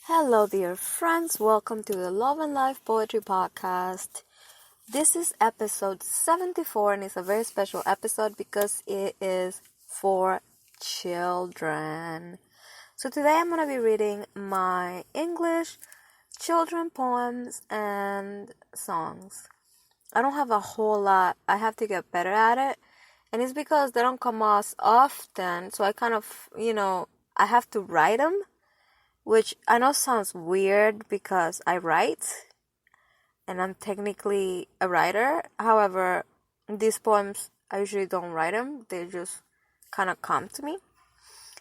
Hello, dear friends. Welcome to the Love and Life Poetry Podcast. This is episode 74, and it's a very special episode because it is for children. So today I'm going to be reading my English children poems and songs. I don't have a whole lot. I have to get better at it. And it's because they don't come as often. So I kind of, I have to write them. Which I know sounds weird because I write and I'm technically a writer. However, these poems, I usually don't write them. They just kind of come to me.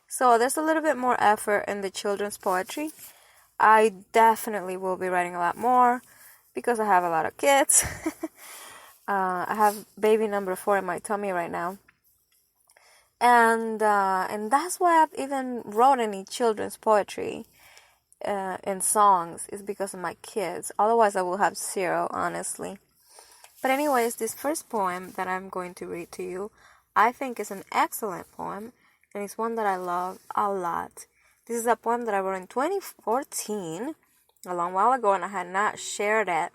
So there's a little bit more effort in the children's poetry. I definitely will be writing a lot more because I have a lot of kids. I have baby number 4 in my tummy right now. And that's why I've even wrote any children's poetry in songs is because of my kids. Otherwise, I will have 0, honestly. But anyways, this first poem that I'm going to read to you, I think is an excellent poem, and it's one that I love a lot. This is a poem that I wrote in 2014, a long while ago, and I had not shared it.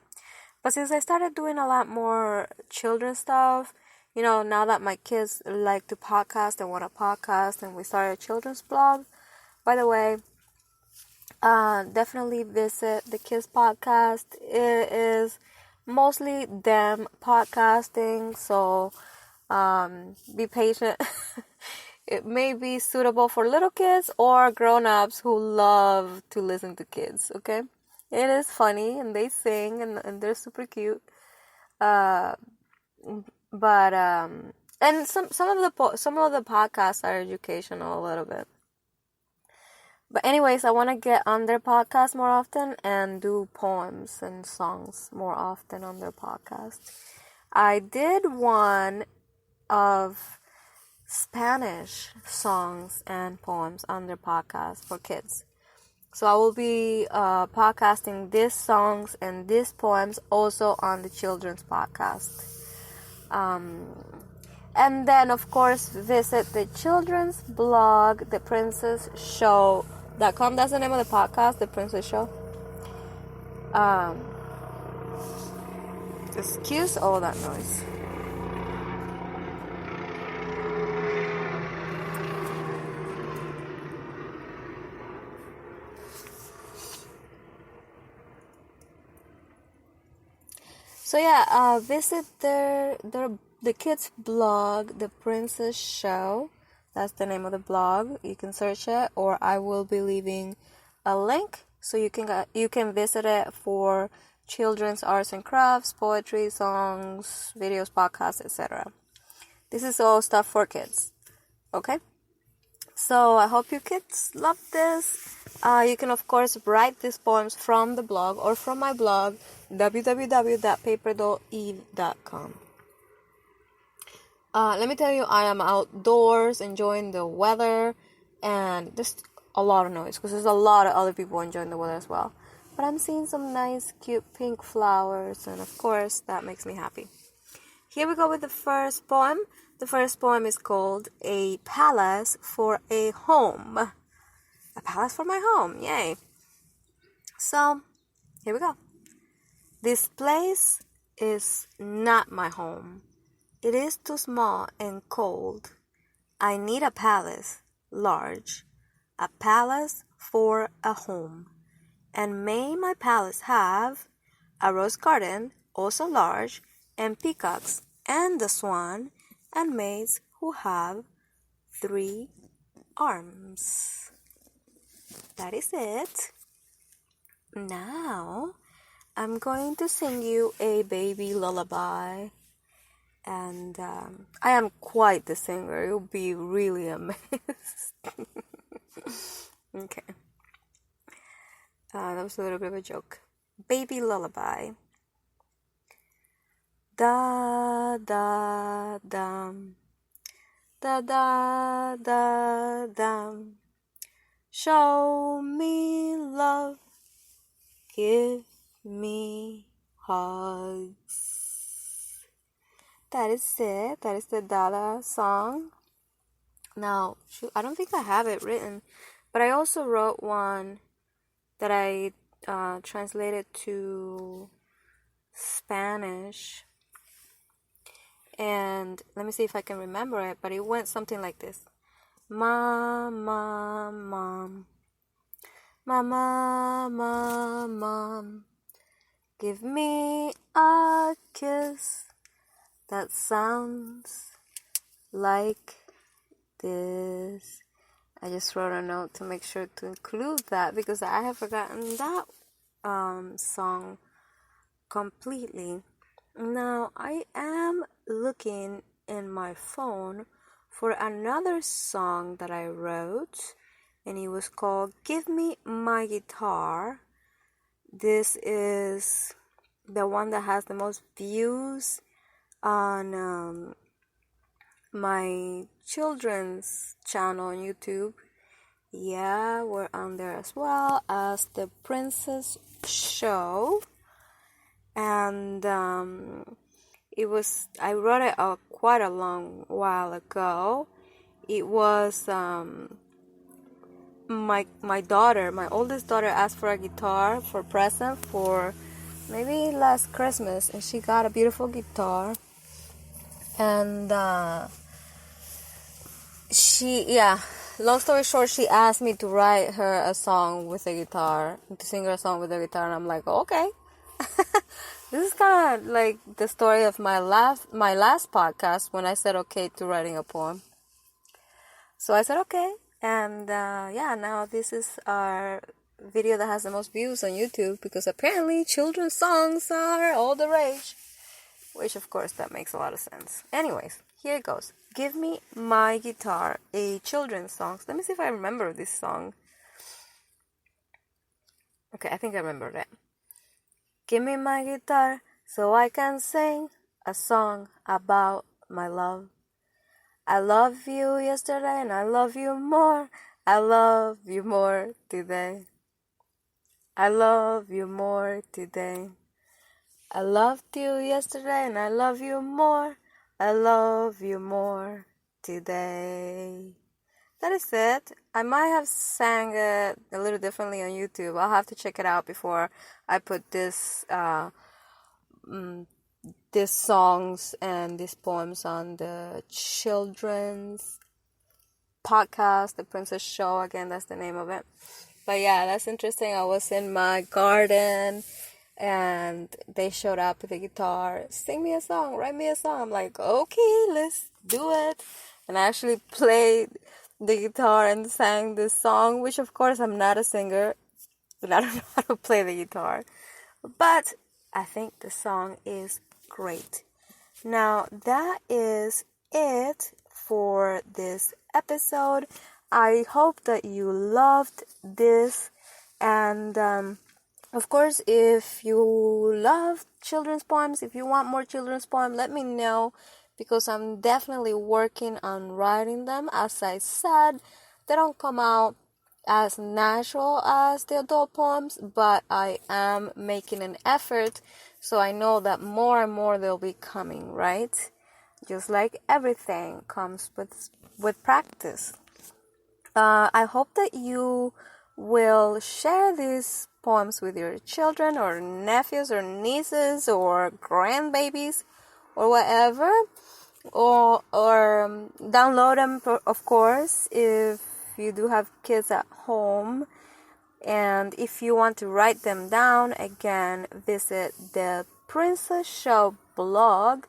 But since I started doing a lot more children's stuff, now that my kids like to podcast and want to podcast, and we started a children's blog. By the way, definitely visit the kids podcast. It is mostly them podcasting, so be patient. It may be suitable for little kids or grown-ups who love to listen to kids, okay? It is funny, and they sing, and they're super cute. And some of the podcasts are educational a little bit. But anyways, I want to get on their podcast more often and do poems and songs more often on their podcast. I did one of Spanish songs and poems on their podcast for kids. So I will be podcasting these songs and these poems also on the children's podcast. And then, of course, visit the children's blog, theprincessshow.com. That's the name of the podcast, The Princess Show. Excuse all that noise. So yeah, visit the kids' blog, The Princess Show. That's the name of the blog. You can search it, or I will be leaving a link so you can visit it for children's arts and crafts, poetry, songs, videos, podcasts, etc. This is all stuff for kids. Okay? So I hope you kids love this. You can, of course, write these poems from the blog or from my blog, www.paperdolleve.com. Let me tell you, I am outdoors enjoying the weather, and there's a lot of noise because there's a lot of other people enjoying the weather as well. But I'm seeing some nice, cute pink flowers, and of course, that makes me happy. Here we go with the first poem. The first poem is called A Palace for a Home. A palace for my home, yay. So, here we go. This place is not my home. It is too small and cold. I need a palace, large. A palace for a home. And may my palace have a rose garden, also large, and peacocks, and the swan, and maids who have 3 arms. That is it. Now, I'm going to sing you a baby lullaby. And I am quite the singer. You'll be really amazed. Okay. That was a little bit of a joke. Baby lullaby. Da da dum, da da da dum. Show me love, give me hugs. That is it. That is the Dada song. Now, I don't think I have it written, but I also wrote one that I translated to Spanish. And let me see if I can remember it, but it went something like this. Mom, mom, mom. Mama, mom, mom. Give me a kiss that sounds like this. I just wrote a note to make sure to include that because I have forgotten that song completely. Now I am looking in my phone for another song that I wrote, and it was called Give Me My Guitar. This is the one that has the most views on my children's channel on YouTube. Yeah, we're on there as well as The Princess Show. And it was, I wrote it quite a long while ago. It was my daughter, my oldest daughter, asked for a guitar for present for maybe last Christmas, and she got a beautiful guitar. And long story short, she asked me to write her a song with a guitar, to sing her a song with a guitar, and I'm like, okay. This is kind of like the story of my last podcast when I said okay to writing a poem. So I said okay, and now this is our video that has the most views on YouTube because apparently children's songs are all the rage, which of course that makes a lot of sense. Anyways, here it goes. Give Me My Guitar, a children's song. Let me see if I remember this song. Okay, I think I remember that. Give me my guitar so I can sing a song about my love. I love you yesterday and I love you more. I love you more today. I love you more today. I loved you yesterday and I love you more. I love you more today. That is it. I might have sang it a little differently on YouTube. I'll have to check it out before I put these songs and these poems on the children's podcast, The Princess Show. Again, that's the name of it. But yeah, that's interesting. I was in my garden and they showed up with a guitar. Sing me a song, write me a song. I'm like, okay, let's do it. And I actually played the guitar and sang this song, which of course I'm not a singer, but I don't know how to play the guitar. But I think the song is great. Now that is it for this episode. I hope that you loved this, and of course, if you love children's poems, if you want more children's poems, let me know, because I'm definitely working on writing them. As I said, they don't come out as natural as the adult poems, but I am making an effort, so I know that more and more they'll be coming, right? Just like everything comes with practice. I hope that you will share these poems with your children or nephews or nieces or grandbabies or whatever, or download them, of course, if you do have kids at home. And if you want to write them down, again, visit the Princess Show blog.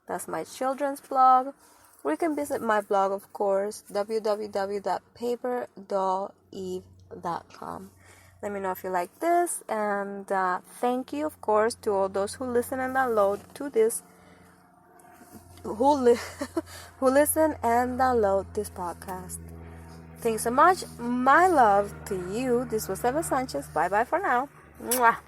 That's my children's blog. Or you can visit my blog, of course, www.paperdolleve.com. Let me know if you like this, and thank you, of course, to all those who listen and download to this, who listen and download this podcast. Thanks so much. My love to you. This was Eva Sanchez. Bye bye for now. Mwah.